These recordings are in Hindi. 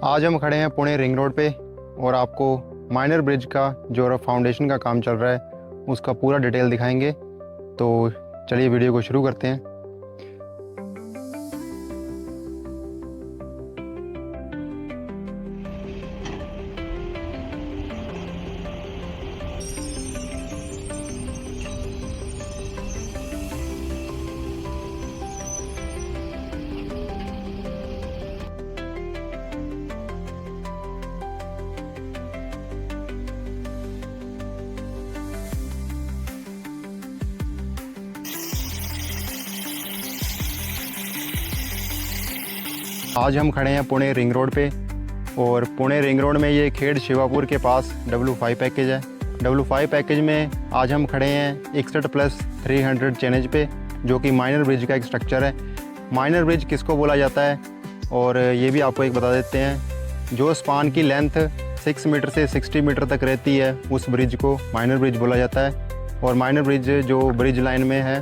आज हम खड़े हैं पुणे रिंग रोड पे और आपको माइनर ब्रिज का जो फाउंडेशन का काम चल रहा है उसका पूरा डिटेल दिखाएंगे। तो चलिए वीडियो को शुरू करते हैं। आज हम खड़े हैं पुणे रिंग रोड पे और पुणे रिंग रोड में ये खेड़ शिवापुर के पास W5 पैकेज है। W5 पैकेज में आज हम खड़े हैं 61+300 चैनेज पे, जो कि माइनर ब्रिज का एक स्ट्रक्चर है। माइनर ब्रिज किसको बोला जाता है और ये भी आपको एक बता देते हैं। जो स्पान की लेंथ 6 मीटर से 60 मीटर तक रहती है उस ब्रिज को माइनर ब्रिज बोला जाता है। और माइनर ब्रिज जो ब्रिज लाइन में है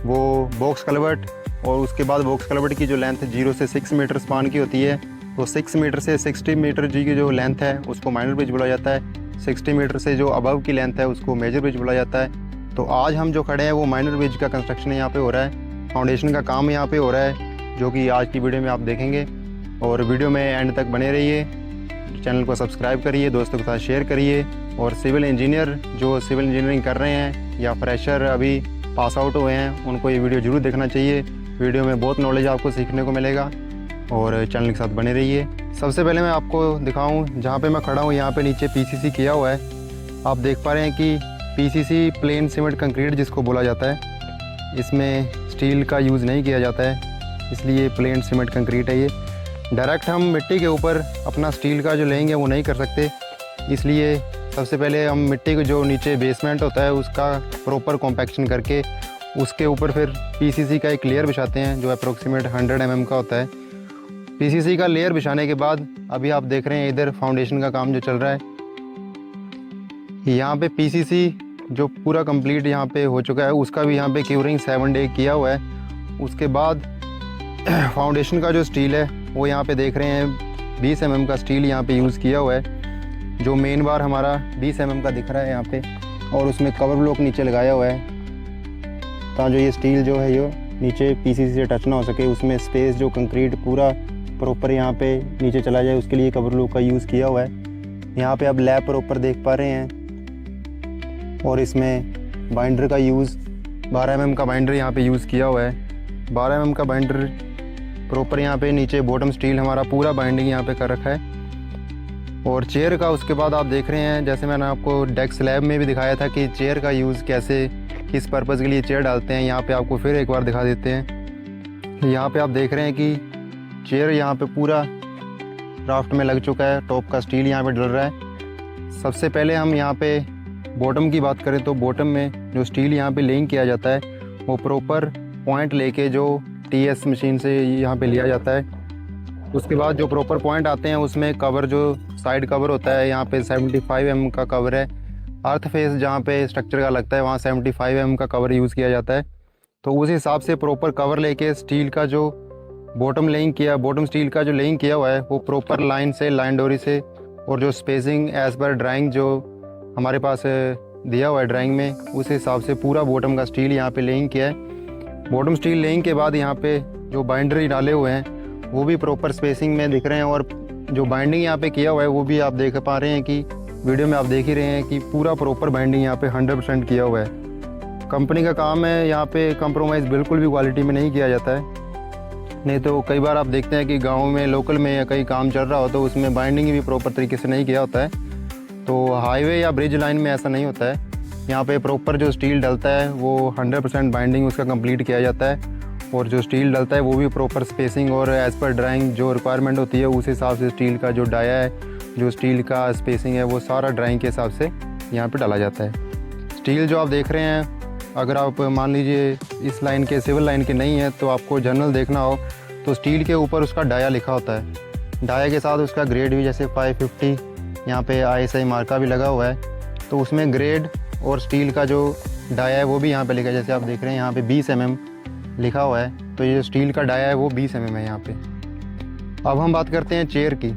वो बॉक्स कलवर्ट और उसके बाद बॉक्स कलवर्ट की जो लेंथ 0 से 6 मीटर स्पान की होती है, तो 6 मीटर से 60 मीटर जी की जो लेंथ है उसको माइनर ब्रिज बोला जाता है। 60 मीटर से जो अबव की लेंथ है उसको मेजर ब्रिज बोला जाता है। तो आज हम जो खड़े हैं वो माइनर ब्रिज का कंस्ट्रक्शन यहाँ पे हो रहा है, फाउंडेशन का काम यहाँ पे हो रहा है, जो कि आज की वीडियो में आप देखेंगे। और वीडियो में एंड तक बने रहिए, चैनल को सब्सक्राइब करिए, दोस्तों के साथ शेयर करिए। और सिविल इंजीनियर जो सिविल इंजीनियरिंग कर रहे हैं या फ्रेशर अभी पास आउट हुए हैं उनको ये वीडियो ज़रूर देखना चाहिए। वीडियो में बहुत नॉलेज आपको सीखने को मिलेगा और चैनल के साथ बने रहिए। सबसे पहले मैं आपको दिखाऊं जहाँ पे मैं खड़ा हूँ, यहाँ पे नीचे PCC किया हुआ है। आप देख पा रहे हैं कि PCC प्लेन सीमेंट कंक्रीट जिसको बोला जाता है, इसमें स्टील का यूज़ नहीं किया जाता है, इसलिए प्लेन सीमेंट कंक्रीट है। ये डायरेक्ट हम मिट्टी के ऊपर अपना स्टील का जो लेंगे वो नहीं कर सकते, इसलिए सबसे पहले हम मिट्टी को जो नीचे बेसमेंट होता है उसका प्रॉपर कॉम्पैक्शन करके उसके ऊपर फिर PCC का एक लेयर बिछाते हैं जो अप्रोक्सीमेट 100 mm का होता है। PCC का लेयर बिछाने के बाद अभी आप देख रहे हैं इधर फाउंडेशन का काम जो चल रहा है। यहाँ पे PCC जो पूरा कंप्लीट यहाँ पे हो चुका है उसका भी यहाँ पे क्यूरिंग 7 डे किया हुआ है। उसके बाद फाउंडेशन का जो स्टील है वो यहाँ पे देख रहे हैं 20 mm का स्टील यहाँ पे यूज़ किया हुआ है। जो मेन बार हमारा 20 mm का दिख रहा है यहाँ पे, और उसमें कवर ब्लॉक नीचे लगाया हुआ है ताकि जो ये स्टील जो है ये नीचे PCC से टच ना हो सके, उसमें स्पेस जो कंक्रीट पूरा प्रॉपर यहाँ पे नीचे चला जाए, उसके लिए कवर ब्लॉक का यूज़ किया हुआ है। यहाँ पे आप लैब प्रॉपर देख पा रहे हैं और इसमें बाइंडर का यूज़ 12 mm का बाइंडर यहाँ पे यूज़ किया हुआ है। 12 mm का बाइंडर प्रॉपर यहाँ पे नीचे बॉटम स्टील हमारा पूरा बाइंडिंग यहाँ पे कर रखा है। और चेयर का उसके बाद आप देख रहे हैं, जैसे मैंने आपको डेस्क स्लैब में भी दिखाया था कि चेयर का यूज़ कैसे किस पर्पज़ के लिए चेयर डालते हैं, यहाँ पे आपको फिर एक बार दिखा देते हैं। यहाँ पे आप देख रहे हैं कि चेयर यहाँ पे पूरा राफ्ट में लग चुका है, टॉप का स्टील यहाँ पे डल रहा है। सबसे पहले हम यहाँ पे बॉटम की बात करें तो बॉटम में जो स्टील यहाँ पे लेइंग किया जाता है वो प्रॉपर पॉइंट लेके जो TS मशीन से यहाँ पे लिया जाता है। उसके बाद जो प्रॉपर पॉइंट आते हैं उसमें कवर जो साइड कवर होता है यहाँ पे 75 mm का कवर है। अर्थ फेस जहाँ पे स्ट्रक्चर का लगता है वहाँ 75 mm का कवर यूज़ किया जाता है। तो उस हिसाब से प्रॉपर कवर लेके स्टील का जो बॉटम स्टील का जो लेइंग किया हुआ है वो प्रॉपर लाइन से लाइन डोरी से, और जो स्पेसिंग एज़ पर ड्राइंग जो हमारे पास दिया हुआ है ड्राइंग में उस हिसाब से पूरा बॉटम का स्टील यहाँ पे लेइंग किया है। बॉटम स्टील लेइंग के बाद यहाँ पे जो बाइंडर डाले हुए हैं वो भी प्रॉपर स्पेसिंग में दिख रहे हैं, और जो बाइंडिंग यहाँ पे किया हुआ है वो भी आप देख पा रहे हैं कि वीडियो में आप देख ही रहे हैं कि पूरा प्रॉपर बाइंडिंग यहाँ पे 100% किया हुआ है। कंपनी का काम है, यहाँ पे कंप्रोमाइज़ बिल्कुल भी क्वालिटी में नहीं किया जाता है। नहीं तो कई बार आप देखते हैं कि गाँव में लोकल में या कहीं काम चल रहा हो तो उसमें बाइंडिंग भी प्रॉपर तरीके से नहीं किया होता है। तो हाईवे या ब्रिज लाइन में ऐसा नहीं होता है, यहाँ पर प्रॉपर जो स्टील डलता है वो 100% बाइंडिंग उसका कम्प्लीट किया जाता है, और जो स्टील डलता है वो भी प्रॉपर स्पेसिंग और एज़ पर ड्राइंग जो रिक्वायरमेंट होती है उस हिसाब से स्टील का जो डाया है, जो स्टील का स्पेसिंग है वो सारा ड्राइंग के हिसाब से यहाँ पे डाला जाता है। स्टील जो आप देख रहे हैं, अगर आप मान लीजिए इस लाइन के सिविल लाइन के नहीं है तो आपको जनरल देखना हो तो स्टील के ऊपर उसका डाया लिखा होता है। डाया के साथ उसका ग्रेड भी, जैसे 550 यहाँ पे ISI मार्का भी लगा हुआ है, तो उसमें ग्रेड और स्टील का जो डाया है वो भी यहाँ पर लिखा है। जैसे आप देख रहे हैं यहाँ पर 20 mm लिखा हुआ है, तो ये जो स्टील का डाया है वो 20 mm है यहाँ पे। अब हम बात करते हैं चेयर की।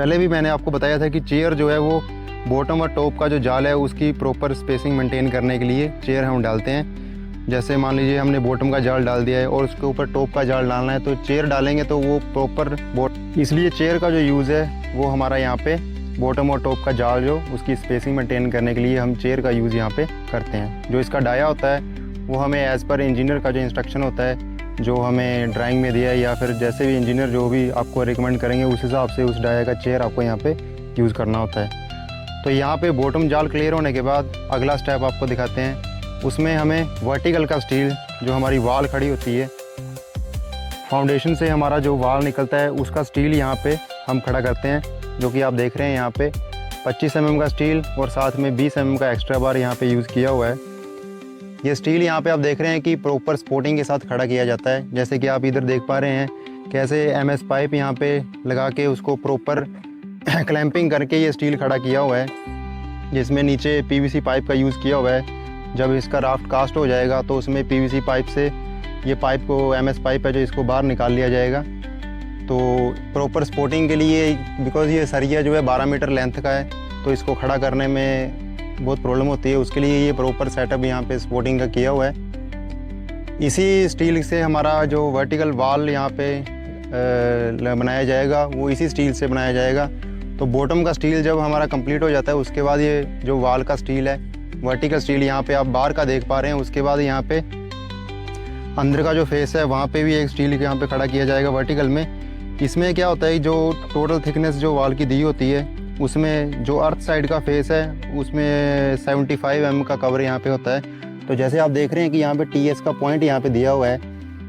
पहले भी मैंने आपको बताया था कि चेयर जो है वो बॉटम और टॉप का जो जाल है उसकी प्रॉपर स्पेसिंग मेंटेन करने के लिए चेयर हम डालते हैं। जैसे मान लीजिए हमने बॉटम का जाल डाल दिया है और उसके ऊपर टॉप का जाल डालना है, तो चेयर डालेंगे तो वो प्रॉपर इसलिए चेयर का जो यूज़ है वो हमारा यहाँ पे बॉटम और टॉप का जाल जो उसकी स्पेसिंग मेंटेन करने के लिए हम चेयर का यूज़ यहाँ पे करते हैं। जो इसका डाया होता है वो हमें एज़ पर इंजीनियर का जो इंस्ट्रक्शन होता है, जो हमें ड्राइंग में दिया है या फिर जैसे भी इंजीनियर जो भी आपको रिकमेंड करेंगे उस हिसाब से उस डाया का चेयर आपको यहाँ पे यूज़ करना होता है। तो यहाँ पे बॉटम जाल क्लियर होने के बाद अगला स्टेप आपको दिखाते हैं। उसमें हमें वर्टिकल का स्टील जो हमारी वाल खड़ी होती है, फाउंडेशन से हमारा जो वाल निकलता है उसका स्टील यहाँ पे हम खड़ा करते हैं, जो कि आप देख रहे हैं यहाँ पे 25 mm का स्टील और साथ में 20 mm का एक्स्ट्रा बार यहाँ पे यूज़ किया हुआ है। ये स्टील यहाँ पे आप देख रहे हैं कि प्रॉपर सपोर्टिंग के साथ खड़ा किया जाता है। जैसे कि आप इधर देख पा रहे हैं कैसे MS पाइप यहाँ पे लगा के उसको प्रॉपर क्लैंपिंग करके ये स्टील खड़ा किया हुआ है, जिसमें नीचे PVC पाइप का यूज़ किया हुआ है। जब इसका राफ्ट कास्ट हो जाएगा तो उसमें PVC पाइप से ये पाइप को MS पाइप है जो इसको बाहर निकाल लिया जाएगा। तो प्रॉपर सपोर्टिंग के लिए, बिकॉज़ ये सरिया जो है 12 मीटर लेंथ का है, तो इसको खड़ा करने में बहुत प्रॉब्लम होती है, उसके लिए ये प्रॉपर सेटअप यहाँ पे सपोर्टिंग का किया हुआ है। इसी स्टील से हमारा जो वर्टिकल वाल यहाँ पे बनाया जाएगा वो इसी स्टील से बनाया जाएगा। तो बॉटम का स्टील जब हमारा कंप्लीट हो जाता है उसके बाद ये जो वाल का स्टील है, वर्टिकल स्टील यहाँ पे आप बाहर का देख पा रहे हैं, उसके बाद यहाँ पे अंदर का जो फेस है वहाँ पे भी एक स्टील यहाँ पे खड़ा किया जाएगा वर्टिकल में। इसमें क्या होता है, जो टोटल थिकनेस जो वाल की दी होती है उसमें जो अर्थ साइड का फेस है उसमें 75 mm का कवर यहाँ पे होता है। तो जैसे आप देख रहे हैं कि यहाँ पे TS का पॉइंट यहाँ पे दिया हुआ है,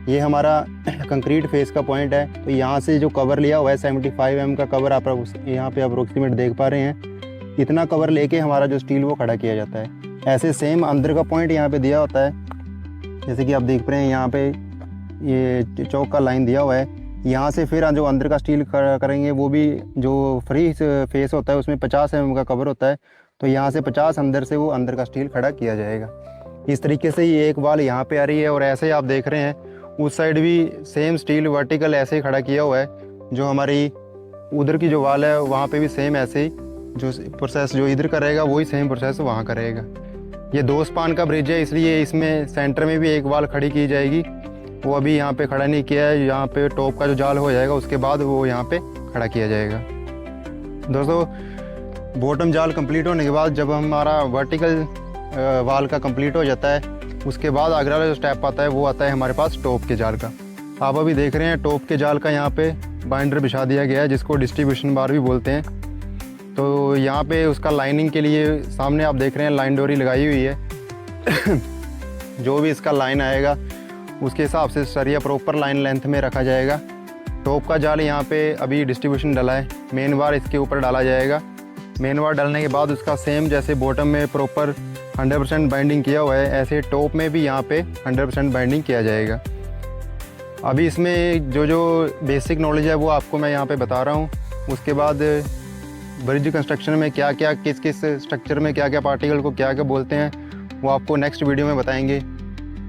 ये हमारा कंक्रीट फेस का पॉइंट है। तो यहाँ से जो कवर लिया हुआ है 75 mm का कवर आप यहाँ पे अप्रोक्सीमेट देख पा रहे हैं। इतना कवर लेके हमारा जो स्टील वो खड़ा किया जाता है। ऐसे सेम अंदर का पॉइंट यहाँ पे दिया होता है, जैसे कि आप देख पा रहे हैं यहाँ पे ये चौक का लाइन दिया हुआ है। यहाँ से फिर जो अंदर का स्टील करेंगे वो भी जो फ्री फेस होता है उसमें 50 mm का कवर होता है। तो यहाँ से 50 अंदर से वो अंदर का स्टील खड़ा किया जाएगा। इस तरीके से ये एक वाल यहाँ पे आ रही है और ऐसे ही आप देख रहे हैं उस साइड भी सेम स्टील वर्टिकल ऐसे ही खड़ा किया हुआ है। जो हमारी उधर की जो वाल है वहाँ पे भी सेम ऐसे ही जो प्रोसेस जो इधर करेगा वही सेम प्रोसेस वहाँ करेगा। ये 2 स्पान का ब्रिज है, इसलिए इसमें सेंटर में भी एक वाल खड़ी की जाएगी। वो अभी यहाँ पे खड़ा नहीं किया है, यहाँ पे टॉप का जो जाल हो जाएगा उसके बाद वो यहाँ पे खड़ा किया जाएगा। दोस्तों बॉटम जाल कंप्लीट होने के बाद जब हमारा वर्टिकल वाल का कंप्लीट हो जाता है उसके बाद अगला जो स्टेप आता है वो आता है हमारे पास टॉप के जाल का। आप अभी देख रहे हैं टॉप के जाल का यहाँ पे बाइंडर बिछा दिया गया है, जिसको डिस्ट्रीब्यूशन बार भी बोलते हैं। तो यहाँ पे उसका लाइनिंग के लिए सामने आप देख रहे हैं लाइन डोरी लगाई हुई है। जो भी इसका लाइन आएगा उसके हिसाब से सरिया प्रॉपर लाइन लेंथ में रखा जाएगा। टॉप का जाल यहाँ पे अभी डिस्ट्रीब्यूशन डला है, मेन बार इसके ऊपर डाला जाएगा। मेन बार डालने के बाद उसका सेम जैसे बॉटम में प्रॉपर 100% बाइंडिंग किया हुआ है, ऐसे टॉप में भी यहाँ पे 100% बाइंडिंग किया जाएगा। अभी इसमें जो बेसिक नॉलेज है वो आपको मैं यहाँ पे बता रहा हूँ। उसके बाद ब्रिज कंस्ट्रक्शन में क्या क्या किस स्ट्रक्चर में क्या क्या पार्टिकल को क्या क्या बोलते हैं वो आपको नेक्स्ट वीडियो में बताएंगे।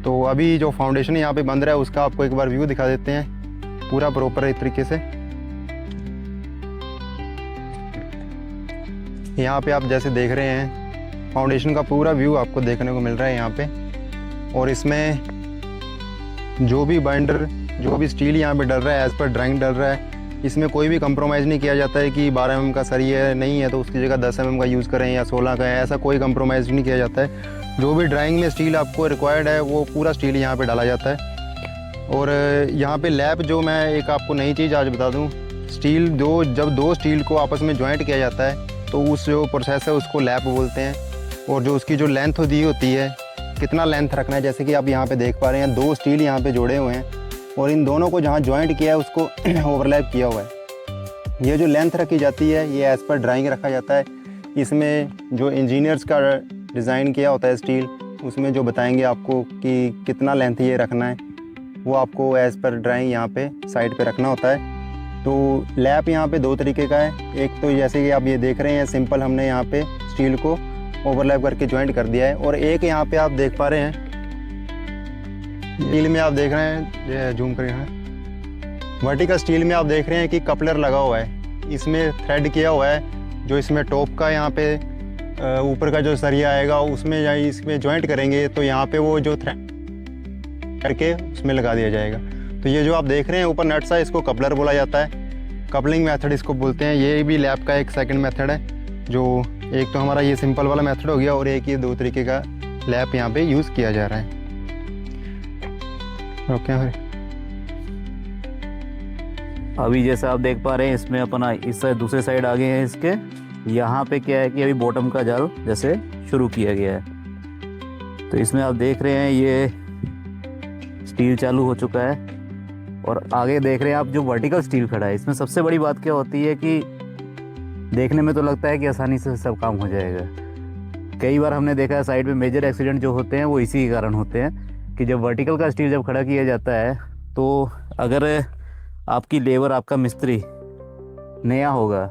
तो अभी जो फाउंडेशन यहाँ पे बन रहा है उसका आपको एक बार व्यू दिखा देते हैं पूरा प्रॉपर एक तरीके से। यहाँ पे आप जैसे देख रहे हैं फाउंडेशन का पूरा व्यू आपको देखने को मिल रहा है यहाँ पे। और इसमें जो भी बाइंडर जो भी स्टील यहाँ पे डल रहा है एज़ पर ड्राइंग डल रहा है, इसमें कोई भी कंप्रोमाइज़ नहीं किया जाता है कि 12 mm का सरिया नहीं है तो उसकी जगह 10 mm का यूज़ करें या 16 का है, ऐसा कोई कंप्रोमाइज़ नहीं किया जाता है। जो भी ड्राइंग में स्टील आपको रिक्वायर्ड है वो पूरा स्टील यहाँ पे डाला जाता है। और यहाँ पे लैप जो मैं एक आपको नई चीज़ आज बता दूँ, स्टील जब दो स्टील को आपस में ज्वाइंट किया जाता है तो उस जो प्रोसेस है उसको लैप बोलते हैं। और जो उसकी जो लेंथ दी होती है, कितना लेंथ रखना है, जैसे कि आप यहाँ पे देख पा रहे हैं 2 स्टील यहाँ पे जोड़े हुए हैं और इन दोनों को जहाँ ज्वाइंट किया है उसको ओवरलैप किया हुआ है। ये जो लेंथ रखी जाती है ये एज़ पर ड्राइंग रखा जाता है। इसमें जो इंजीनियर्स का डिज़ाइन किया होता है स्टील, उसमें जो बताएंगे आपको कि कितना लेंथ ये रखना है वो आपको एज़ पर ड्राइंग यहाँ पे साइड पे रखना होता है। तो लैप यहाँ पे 2 तरीके का है। एक तो जैसे कि आप ये देख रहे हैं सिंपल हमने यहाँ पे स्टील को ओवरलैप करके ज्वाइंट कर दिया है। और एक यहाँ पे आप देख पा रहे हैं स्टील में आप देख रहे हैं, जूम करें, वर्टिकल स्टील में आप देख रहे हैं कि कपलर लगा हुआ है। इसमें थ्रेड किया हुआ है। जो इसमें टॉप का यहाँ पे ऊपर का जो सरिया आएगा उसमें या इसमें जॉइंट करेंगे तो यहाँ पे वो जो थ्रेड करके उसमें लगा दिया जाएगा। तो ये जो आप देख रहे हैं ऊपर नट्स है, इसको कपलर बोला जाता है, कपलिंग मेथड इसको बोलते हैं। ये भी लैब का एक सेकंड मेथड है। जो एक तो हमारा ये सिंपल वाला मेथड हो गया और एक ये 2 तरीके का लैब यहाँ पे यूज़ किया जा रहा है। ओके भाई, अभी जैसे आप देख पा रहे हैं इसमें अपना इस दूसरे साइड आ गए हैं इसके। यहाँ पे क्या है कि अभी बॉटम का जाल जैसे शुरू किया गया है। तो इसमें आप देख रहे हैं ये स्टील चालू हो चुका है और आगे देख रहे हैं आप जो वर्टिकल स्टील खड़ा है। इसमें सबसे बड़ी बात क्या होती है कि देखने में तो लगता है कि आसानी से सब काम हो जाएगा। कई बार हमने देखा है साइड में मेजर एक्सीडेंट जो होते हैं वो इसी के कारण होते हैं कि जब वर्टिकल का स्टील जब खड़ा किया जाता है तो अगर आपकी लेबर, आपका मिस्त्री नया होगा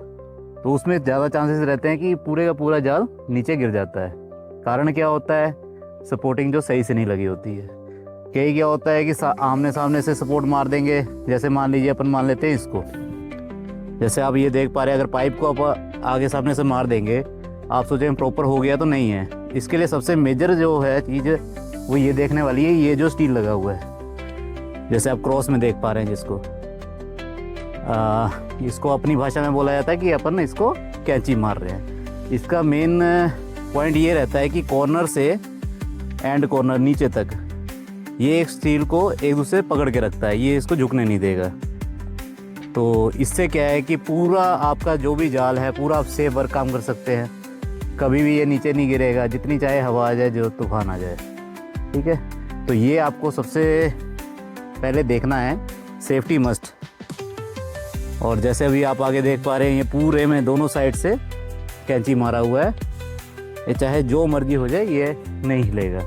तो उसमें ज़्यादा चांसेस रहते हैं कि पूरे का पूरा जाल नीचे गिर जाता है। कारण क्या होता है, सपोर्टिंग जो सही से नहीं लगी होती है। कई क्या होता है कि आमने सामने से सपोर्ट मार देंगे। जैसे मान लीजिए अपन मान लेते हैं इसको, जैसे आप ये देख पा रहे हैं, अगर पाइप को आप आगे सामने से मार देंगे, आप सोचें प्रॉपर हो गया तो नहीं है। इसके लिए सबसे मेजर जो है चीज़ वो ये देखने वाली है, ये जो स्टील लगा हुआ है, जैसे आप क्रॉस में देख पा रहे हैं जिसको इसको अपनी भाषा में बोला जाता है कि अपन इसको कैंची मार रहे हैं। इसका मेन पॉइंट ये रहता है कि कॉर्नर से एंड कॉर्नर नीचे तक ये एक स्टील को एक दूसरे पकड़ के रखता है, ये इसको झुकने नहीं देगा। तो इससे क्या है कि पूरा आपका जो भी जाल है पूरा आप सेफ वर्क काम कर सकते हैं। कभी भी ये नीचे नहीं गिरेगा, जितनी चाहे हवा आ जाए, जो तूफान आ जाए। ठीक है, तो ये आपको सबसे पहले देखना है, सेफ्टी मस्ट। और जैसे अभी आप आगे देख पा रहे हैं ये पूरे में दोनों साइड से कैंची मारा हुआ है। ये चाहे जो मर्जी हो जाए ये नहीं हिलेगा।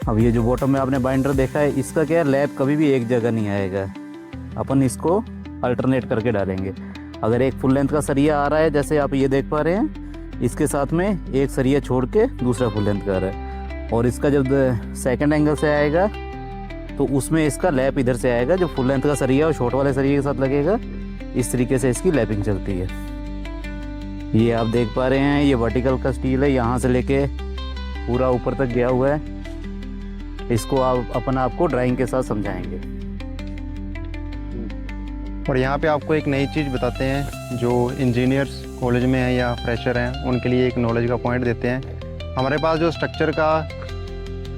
अब ये जो बॉटम में आपने बाइंडर देखा है, इसका क्या है, लैब कभी भी एक जगह नहीं आएगा। अपन इसको अल्टरनेट करके डालेंगे। अगर एक फुल लेंथ का सरिया आ रहा है, जैसे आप ये देख पा रहे हैं, इसके साथ में एक सरिया छोड़ के दूसरा फुल लेंथ का आ रहा है, और इसका जब सेकंड एंगल से आएगा तो उसमें इसका लैप इधर से आएगा। जो फुल लेंथ का सरिया और शॉर्ट वाले सरिये के साथ लगेगा, इस तरीके से इसकी लैपिंग चलती है। ये आप देख पा रहे हैं, ये वर्टिकल का स्टील है, यहाँ से लेके पूरा ऊपर तक गया हुआ है। इसको आप अपन आपको ड्राइंग के साथ समझाएंगे। और यहाँ पे आपको एक नई चीज़ बताते हैं, जो इंजीनियर्स कॉलेज में हैं या फ्रेशर हैं उनके लिए एक नॉलेज का पॉइंट देते हैं। हमारे पास जो स्ट्रक्चर का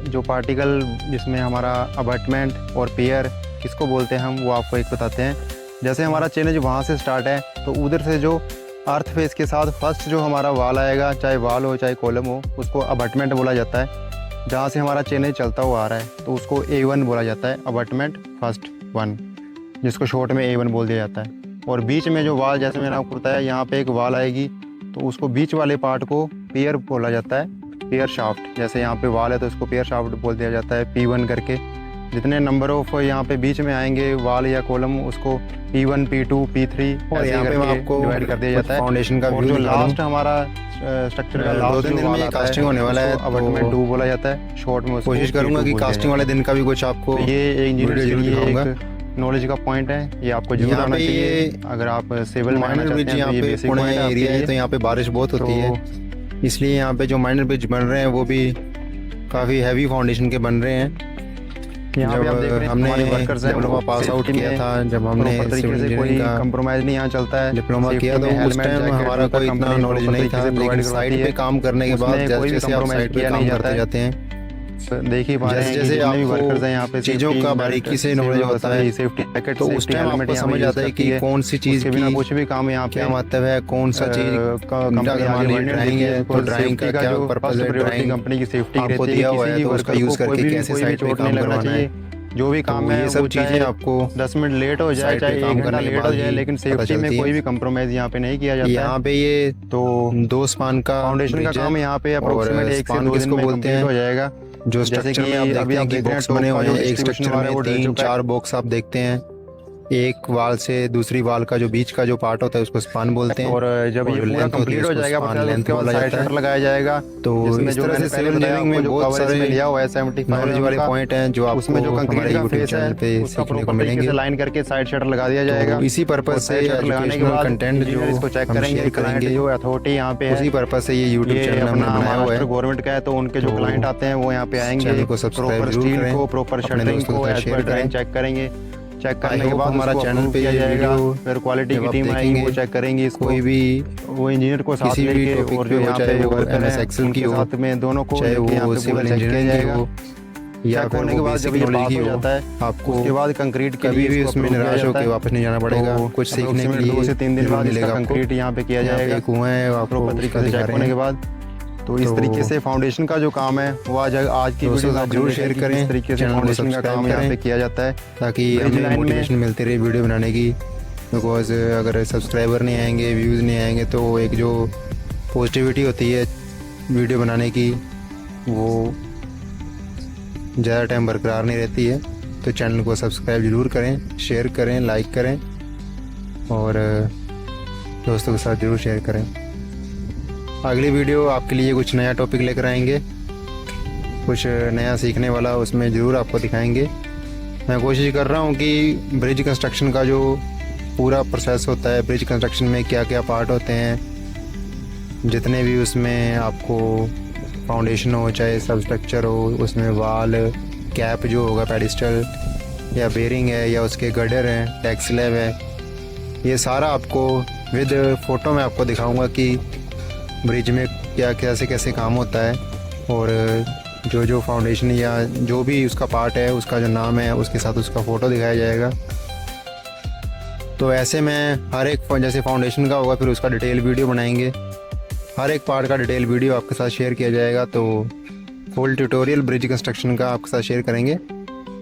जो पार्टिकल जिसमें हमारा अबटमेंट और पियर किसको बोलते हैं हम, वो आपको एक बताते हैं। जैसे हमारा चेनेज वहाँ से स्टार्ट है तो उधर से जो अर्थ फेस के साथ फर्स्ट जो हमारा वाल आएगा, चाहे वाल हो चाहे कॉलम हो, उसको अबटमेंट बोला जाता है। जहाँ से हमारा चेनेज चलता हुआ आ रहा है तो उसको A1 बोला जाता है, अबटमेंट फर्स्ट 1, जिसको शॉर्ट में A1 बोल दिया जाता है। और बीच में जो वाल, जैसे मैंने आपको बताया, यहाँ पे एक वाल आएगी तो उसको बीच वाले पार्ट को पियर बोला जाता है, पियर शाफ्ट। जैसे यहाँ पे वाल है तो उसको पियर शाफ्ट बोल दिया जाता है, P1 करके। जितने नंबर ऑफ यहाँ पे बीच में आएंगे वाल या कॉलम, उसको P1, P2, P3 और यहाँ पे आपको डिवाइड कर दिया जाता है। फाउंडेशन का जो लास्ट हमारा स्ट्रक्चर का लास्ट दिन में कास्टिंग होने वाला है, अबटमेंट 2 बोला जाता है शॉर्ट में। कोशिश करूंगा कि कास्टिंग वाले दिन का भी कुछ आपको ये इंजीनियर नॉलेज का पॉइंट है, ये आपको जरूर आना चाहिए। अगर आप सिविल माइनर ब्रिज यहाँ पे पुणे एरिया है तो यहाँ पे बारिश बहुत होती है, इसलिए यहाँ पे जो माइनर ब्रिज बन रहे हैं वो भी काफ़ी हैवी फाउंडेशन के बन रहे हैं। यहाँ पे आप देख रहे हैं हमने डिप्लोमा पास आउट किया था, जब हमने कोई कंप्रोमाइज़ नहीं यहाँ चलता है। डिप्लोमा किया तो उस टाइम हमारा कोई इतना नॉलेज नहीं था, लेकिन साइट पे काम करने के बाद जैसे आप साइट पे काम करते जाते हैं, देखिए जैसे आपको वर्कर्स हैं यहाँ पे चीज़ों का बारीकी से नॉलेज होता है, सेफ्टी जैकेट, तो उस टाइम आपको समझ आता है कि कौन सी चीज़ के बिना कुछ भी काम यहाँ पे क्या महत्व है, कौन सा चीज़ ड्राइंग है तो ड्राइंग का क्या पर्पस है, ड्राइंग कंपनी की सेफ्टी आपको दिया हुआ है तो उसका यूज़ करके कैसे साइट पे काम करवाना है। जो भी काम है ये सब चीज़ें आपको 10 मिनट लेट हो जाए, चाहे 1 घंटा लेट हो जाए, लेकिन सेफ्टी में कोई भी कंप्रोमाइज़ यहाँ पे नहीं किया जाता है। यहाँ पे ये तो 2 स्पान का फाउंडेशन का काम यहाँ पे अप्रोक्सीमेट 1 से 2 दिन में कंप्लीट हो जाएगा। जो स्ट्रक्चर में आप देखते हैं कि बॉक्स बने हुए हैं, एक स्ट्रक्चर में 3-4 बॉक्स आप देखते हैं, एक वाल से दूसरी वाल का जो बीच का जो पार्ट होता है उसको स्पान बोलते हैं। और जब ये और पूरा length होती है कंप्लीट हो उसको जाएगा span फिर length उसके बाद बोला साइड जाता है। शटर लगाया जाएगा। तो जिसमें इस जो तरह मैंने से पहले सिविल बताया इंजीनियरिंग में आपको, जो बहुत cover सारे इसमें लिया हुआ है 75 नॉलेज वाले का, पॉइंट हैं जो उसमें जो आपको कंक्रीट हमारे का यूट्यूब फेस चैनल है पे उसका सीखने को प्रॉपर तरीके मिलेंगे। से लाइन करके साइड शटर लगा दिया जाएगा। तो इसी पर्पज और से साइड शटर लगाने के एजुकेशनल बाद कंटेंट जो इंजीनियर इसको चेक हम करेंगे। शेयर क्लाइंट करेंगे जो अथॉरिटी यहाँ पे उसी है, पर्पज से ये यूट्यूब ये चैनल हमने अपना बनाया हुआ महाराष्ट्र है। गवर्नमेंट का है, तो उनके जो तो क्लाइंट आते हैं वो यहाँ पे आएंगे, चैनल को सब्सक्राइब प्रॉपर जरूर स्टील करें, को, प्रॉपर अपने शटरिंग दोस्तों को के साथ एज शेयर पर ड्राइंग करें। चेक करेंगे। चेक I करने के hope बाद हमारा उसको चैनल approve पे किया ये जाएगा। वीडियो फिर क्वालिटी जब की आप टीम आएगी, वो देखेंगे, चेक करेंगी इसको, कोई भी वो इंजीनियर को साथ किसी भी लेके, टॉपिक और पे जो हो, यहाँ चाहे पे वो वर्कर MS हैं एक्सेल की उनके हो, साथ में दोनों को चाहे लेके यहाँ वो पे सिविल पूरा चेक किया इंजीनियरिंग की जाएगा। हो या चेक फिर होने के वो बाद बेसिक जब ये नॉलेज पास की हो हो, जाता है, आपको उसके बाद कंक्रीट के कभी लिए भी इसको उसमें approve किया निराश जाता होकर है। वापस नहीं जाना पड़ेगा। तो कुछ सीखने के approximate लिए 2 से 3 दिन जरूर बाद मिलेगा इसका आपको। कंक्रीट यहाँ पे किया यहाँ पे जाएगा एक कुआं है, आपको प्रॉपर उसका तरीके से दिखा चेक रहे होने के हैं। बाद। तो इस तो तरीके से फाउंडेशन का जो काम है वो आज की दोस्तों वीडियो के साथ जरूर शेयर करें, इस तरीके से चैनल को फाउंडेशन का सब्सक्राइब काम यहाँ पे करें, किया जाता है। ताकि ब्रिज हमें लाइन में- मोटिवेशन मिलती रहे वीडियो बनाने की। बिकॉज अगर सब्सक्राइबर नहीं आएंगे, व्यूज़ नहीं आएंगे, तो एक जो पॉजिटिविटी होती है वीडियो बनाने की वो ज़्यादा टाइम बरकरार नहीं रहती है। तो चैनल को सब्सक्राइब ज़रूर करें, शेयर करें, लाइक करें और दोस्तों के साथ ज़रूर शेयर करें। अगली वीडियो आपके लिए कुछ नया टॉपिक लेकर आएंगे, कुछ नया सीखने वाला उसमें ज़रूर आपको दिखाएंगे। मैं कोशिश कर रहा हूँ कि ब्रिज कंस्ट्रक्शन का जो पूरा प्रोसेस होता है, ब्रिज कंस्ट्रक्शन में क्या क्या पार्ट होते हैं, जितने भी उसमें आपको फाउंडेशन हो, चाहे सब स्ट्रक्चर हो, उसमें वाल, कैप जो होगा, पेडिस्टल या बेरिंग है या उसके गर्डर हैं, टैग स्लैब है, ये सारा आपको विद फ़ोटो में आपको दिखाऊंगा कि ब्रिज में क्या कैसे कैसे काम होता है। और जो जो फाउंडेशन या जो भी उसका पार्ट है, उसका जो नाम है, उसके साथ उसका फ़ोटो दिखाया जाएगा। तो ऐसे में हर एक जैसे फाउंडेशन का होगा फिर उसका डिटेल वीडियो बनाएंगे, हर एक पार्ट का डिटेल वीडियो आपके साथ शेयर किया जाएगा। तो फुल ट्यूटोरियल ब्रिज कंस्ट्रक्शन का आपके साथ शेयर करेंगे।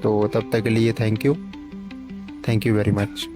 तो तब तक के लिए थैंक यू वेरी मच।